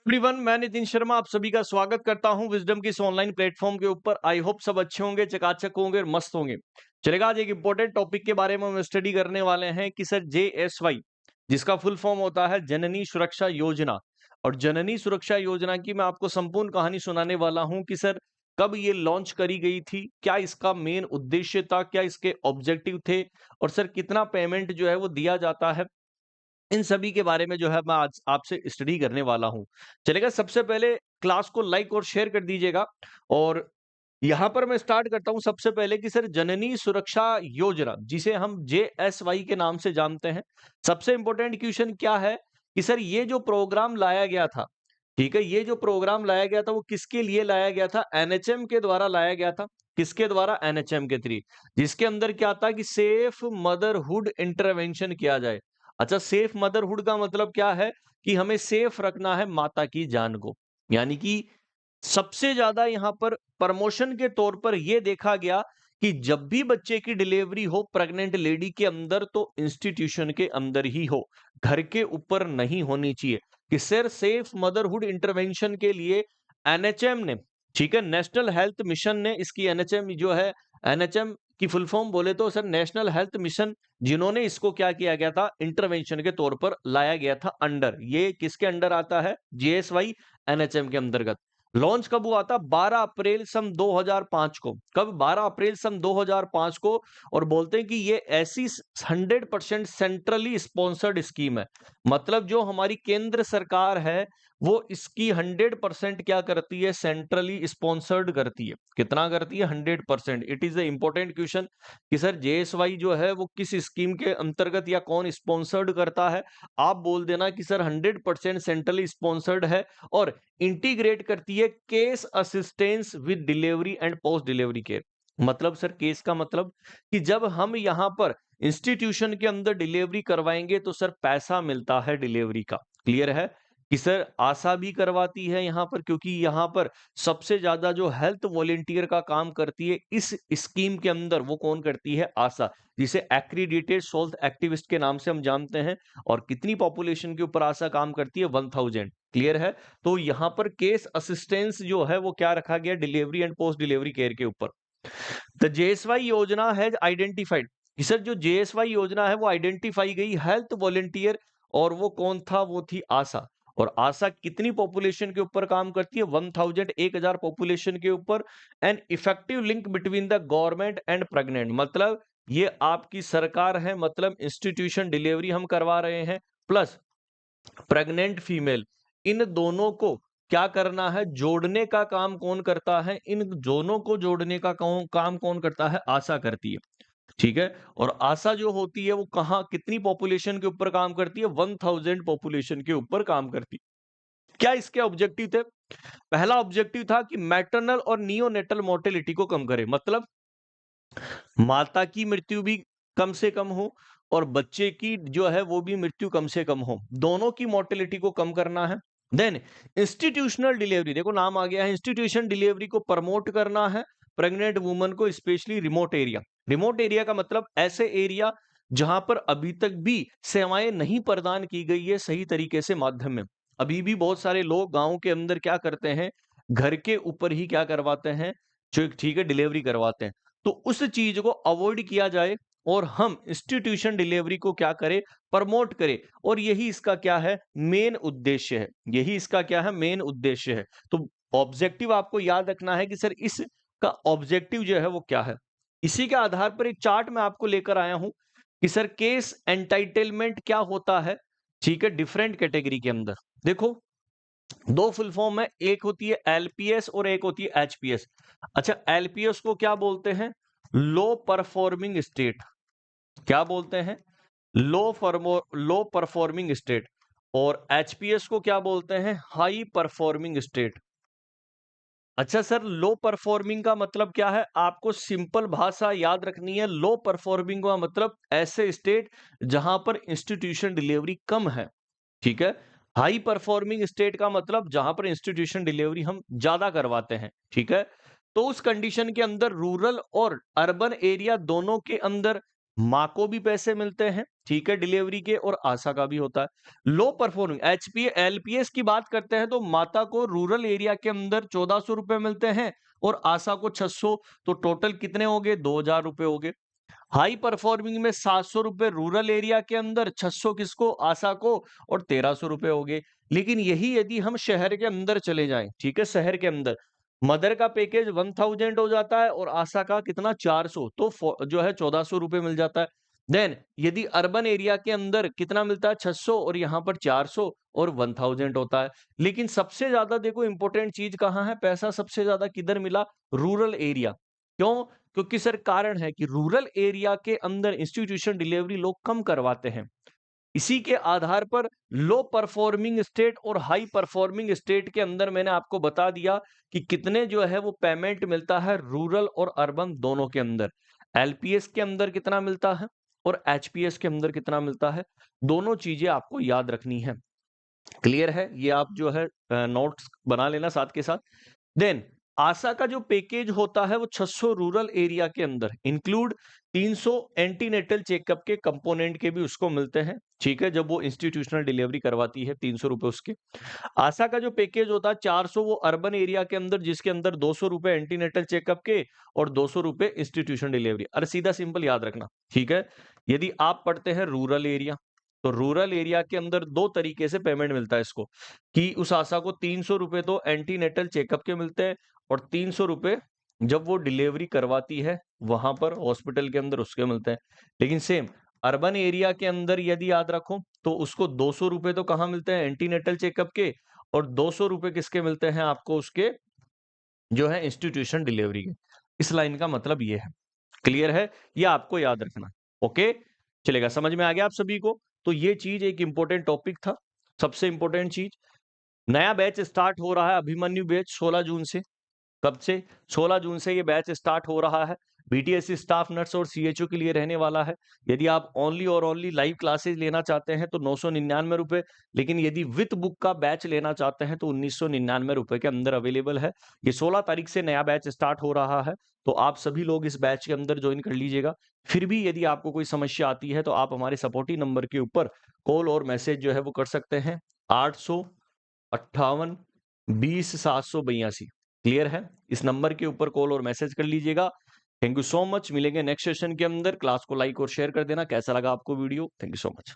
Everyone, मैं नितिन शर्मा आप सभी का स्वागत करता हूं विजडम की इस ऑनलाइन प्लेटफॉर्म के ऊपर। आई होप सब अच्छे होंगे, चकाचक होंगे और मस्त होंगे। चलेगा, आज एक इंपॉर्टेंट टॉपिक के बारे में हम स्टडी करने वाले हैं कि सर JSY, जिसका फुल फॉर्म होता है जननी सुरक्षा योजना। और जननी सुरक्षा योजना की मैं आपको संपूर्ण कहानी सुनाने वाला हूं कि सर कब ये लॉन्च करी गई थी, क्या इसका मेन उद्देश्य था, क्या इसके ऑब्जेक्टिव थे, और सर कितना पेमेंट जो है वो दिया जाता है। इन सभी के बारे में जो है मैं आज आपसे स्टडी करने वाला हूँ। चलेगा, सबसे पहले क्लास को लाइक और शेयर कर दीजिएगा। और यहाँ पर मैं स्टार्ट करता हूँ सबसे पहले कि सर जननी सुरक्षा योजना, जिसे हम JSY के नाम से जानते हैं। सबसे इंपॉर्टेंट क्वेश्चन क्या है कि सर ये जो प्रोग्राम लाया गया था, ठीक है, ये जो प्रोग्राम लाया गया था वो किसके लिए लाया गया था? NHM के द्वारा लाया गया था। किसके द्वारा? NHM के थ्री। जिसके अंदर क्या था कि सेफ मदरहुड इंटरवेंशन किया जाए। अच्छा, सेफ मदरहुड का मतलब क्या है कि हमें सेफ रखना है माता की जान को। यानी कि सबसे ज्यादा यहां पर प्रमोशन के तौर पर यह देखा गया कि जब भी बच्चे की डिलीवरी हो प्रेग्नेंट लेडी के अंदर, तो इंस्टीट्यूशन के अंदर ही हो, घर के ऊपर नहीं होनी चाहिए। कि सर सेफ मदरहुड इंटरवेंशन के लिए NHM ने, ठीक है, नेशनल हेल्थ मिशन ने इसकी, NHM जो है, NHM की फुल फॉर्म बोले तो सर नेशनल हेल्थ मिशन, जिन्होंने इसको क्या किया गया था, इंटरवेंशन के तौर पर लाया गया था अंडर। ये किसके अंडर आता है? JSY NHM के अंतर्गत। लॉन्च कब हुआ था? 12 अप्रैल सन 2005 को। कब? 12 अप्रैल सन 2005 को। और बोलते हैं कि ये ऐसी 100% सेंट्रली स्पॉन्सर्ड स्कीम है। मतलब जो हमारी केंद्र सरकार है वो इसकी 100% क्या करती है? सेंट्रली स्पॉन्सर्ड करती है। कितना करती है? 100%। It is a important question कि सर JSY जो है वो किस स्कीम के अंतर्गत या कौन स्पॉन्सर्ड करता है। आप बोल देना कि सर 100% सेंट्रली स्पॉन्सर्ड है और इंटीग्रेट करती है case assistance with delivery and post delivery care. मतलब सर केस का मतलब कि जब हम यहां पर इंस्टीट्यूशन के अंदर डिलीवरी करवाएंगे तो सर पैसा मिलता है डिलीवरी का। क्लियर है कि सर आशा भी करवाती है यहां पर, क्योंकि यहां पर सबसे ज्यादा जो हेल्थ वॉलेंटियर का काम करती है इस स्कीम के अंदर, वो कौन करती है? आशा, जिसे एक्रीडिटेड सोल्थ एक्टिविस्ट के नाम से हम जानते हैं। और कितनी पॉपुलेशन के ऊपर आशा काम करती है? 1000। क्लियर है? तो यहां पर केस असिस्टेंस जो है वो क्या रखा गया? Delivery and post delivery care के ऊपर। द JSY योजना है आइडेंटिफाइड। सर जो JSY योजना है वो आइडेंटिफाई गई हेल्थ वॉलेंटियर, और वो कौन था? वो थी आशा। और आशा कितनी पॉपुलेशन के ऊपर काम करती है? 1000 पॉपुलेशन के ऊपर। And effective link between the government and pregnant, मतलब ये आपकी सरकार है, मतलब इंस्टीट्यूशन डिलीवरी हम करवा रहे हैं, प्लस प्रेग्नेंट फीमेल, इन दोनों को क्या करना है? जोड़ने का काम कौन करता है? इन दोनों को जोड़ने का काम कौन करता है? आशा करती है। ठीक है? और आशा जो होती है वो कहां, कितनी पॉपुलेशन के ऊपर काम करती है? 1000 पॉपुलेशन के ऊपर काम करती है। क्या इसके ऑब्जेक्टिव थे? पहला ऑब्जेक्टिव था कि मैटरनल और नियोनेटल मोर्टेलिटी को कम करे। मतलब माता की मृत्यु भी कम से कम हो और बच्चे की जो है वो भी मृत्यु कम से कम हो, दोनों की मोर्टेलिटी को कम करना है। देन इंस्टीट्यूशनल डिलीवरी, देखो नाम आ गया है, इंस्टीट्यूशन डिलीवरी को प्रमोट करना है प्रेग्नेंट वुमन को, specially remote area. Remote area का मतलब ऐसे एरिया जहां पर अभी तक भी सेवाएं नहीं प्रदान की गई है सही तरीके से माध्यम में। अभी भी बहुत सारे लोग गांव के अंदर क्या करते हैं, घर के ऊपर ही क्या करवाते हैं, जो ठीक है डिलीवरी करवाते हैं। तो उस चीज को अवॉइड किया जाए और हम इंस्टीट्यूशन डिलीवरी को क्या करें? प्रमोट करें। और यही इसका क्या है? मेन उद्देश्य है। यही इसका क्या है? मेन उद्देश्य है। तो ऑब्जेक्टिव आपको याद रखना है कि सर इसका ऑब्जेक्टिव जो है वो क्या है। इसी के आधार पर एक चार्ट मैं आपको लेकर आया हूं कि सर केस एंटाइटलमेंट क्या होता है, ठीक है, डिफरेंट कैटेगरी के अंदर। देखो, दो फुल फॉर्म है, एक होती है LPS और एक होती है HPS। अच्छा, LPS को क्या बोलते हैं? लो परफॉर्मिंग स्टेट। क्या बोलते हैं? लो परफॉर्मिंग स्टेट। और HPS को क्या बोलते हैं? High performing state. अच्छा सर, लो परफॉर्मिंग का मतलब क्या है? आपको सिंपल भाषा याद रखनी है। लो परफॉर्मिंग का मतलब ऐसे स्टेट जहां पर इंस्टीट्यूशन डिलीवरी कम है। ठीक है? हाई परफॉर्मिंग स्टेट का मतलब जहां पर इंस्टीट्यूशन डिलीवरी हम ज्यादा करवाते हैं। ठीक है? तो उस कंडीशन के अंदर रूरल और अर्बन एरिया दोनों के अंदर माँ को भी पैसे मिलते हैं, ठीक है, डिलीवरी के, और आशा का भी होता है। लो परफॉर्मिंग एचपी एलपीएस की बात करते हैं तो माता को रूरल एरिया के अंदर 1400 रुपए मिलते हैं और आशा को 600, तो टोटल कितने हो गए? 2000 रुपए हो गए। हाई परफॉर्मिंग में 700 रुपए रूरल एरिया के अंदर, 600 किसको? आशा को, और 1300 रुपए हो गए। लेकिन यही यदि हम शहर के अंदर चले जाएं, ठीक है, शहर के अंदर मदर का पैकेज 1000 हो जाता है और आशा का कितना? 400, तो जो है 1400 रुपए मिल जाता है। देन यदि अर्बन एरिया के अंदर कितना मिलता है? 600, और यहाँ पर 400 और 1000 होता है। लेकिन सबसे ज्यादा देखो इंपॉर्टेंट चीज कहाँ है? पैसा सबसे ज्यादा किधर मिला? Rural area. क्यों? क्योंकि सर कारण है कि रूरल एरिया के अंदर इंस्टीट्यूशन डिलीवरी लोग कम करवाते हैं। इसी के आधार पर लो परफॉर्मिंग स्टेट और हाई परफॉर्मिंग स्टेट के अंदर मैंने आपको बता दिया कि कितने जो है वो पेमेंट मिलता है रूरल और अर्बन दोनों के अंदर। एलपीएस के अंदर कितना मिलता है और एचपीएस के अंदर कितना मिलता है, दोनों चीजें आपको याद रखनी है। क्लियर है? ये आप जो है नोट्स बना लेना साथ के साथ। देन आशा का जो पैकेज होता है वो 600 रूरल एरिया के अंदर इंक्लूड 300 एंटीनेटल चेकअप के कंपोनेंट के भी उसको मिलते हैं, ठीक है, जब वो इंस्टीट्यूशनल डिलीवरी करवाती है 300 रुपए उसके। आशा का जो पैकेज होता है 400 वो अर्बन एरिया के अंदर, जिसके अंदर 200 रुपए एंटीनेटल चेकअप के और 200 रुपए इंस्टीट्यूशन डिलीवरी। अरे सीधा सिंपल याद रखना, ठीक है। यदि आप पढ़ते हैं रूरल एरिया, तो रूरल एरिया के अंदर दो तरीके से पेमेंट मिलता है इसको, कि उस आशा को 300 रुपए तो एंटीनेटल चेकअप के मिलते हैं और 300 रुपए जब वो डिलीवरी करवाती है वहां पर हॉस्पिटल के अंदर उसके मिलते हैं। लेकिन सेम अर्बन एरिया के अंदर यदि याद रखो तो उसको 200 रुपए तो कहाँ मिलते हैं? एंटीनेटल चेकअप के, और 200 रुपए किसके मिलते हैं आपको? उसके जो है इंस्टीट्यूशन डिलीवरी के। इस लाइन का मतलब ये है। क्लियर है? ये आपको याद रखना। ओके, चलेगा, समझ में आ गया आप सभी को? तो ये चीज एक इंपॉर्टेंट टॉपिक था। सबसे इंपॉर्टेंट चीज, नया बैच स्टार्ट हो रहा है अभिमन्यु बैच 16 जून से। कब से? 16 जून से ये बैच स्टार्ट हो रहा है। बीटीएससी स्टाफ नर्स और सीएचओ के लिए रहने वाला है। यदि आप ओनली और ओनली लाइव क्लासेस लेना चाहते हैं तो 999 रुपए, लेकिन यदि विथ बुक का बैच लेना चाहते हैं तो 1999 रुपए के अंदर अवेलेबल है। ये 16 तारीख से नया बैच स्टार्ट हो रहा है, तो आप सभी लोग इस बैच के अंदर ज्वाइन कर लीजिएगा। फिर भी यदि आपको कोई समस्या आती है तो आप हमारे सपोर्टिव नंबर के ऊपर कॉल और मैसेज जो है वो कर सकते हैं, 858-20-782। क्लियर है? इस नंबर के ऊपर कॉल और मैसेज कर लीजिएगा। Thank you so much. मिलेंगे नेक्स्ट सेशन के अंदर। क्लास को लाइक और शेयर कर देना। कैसा लगा आपको video? Thank you so much.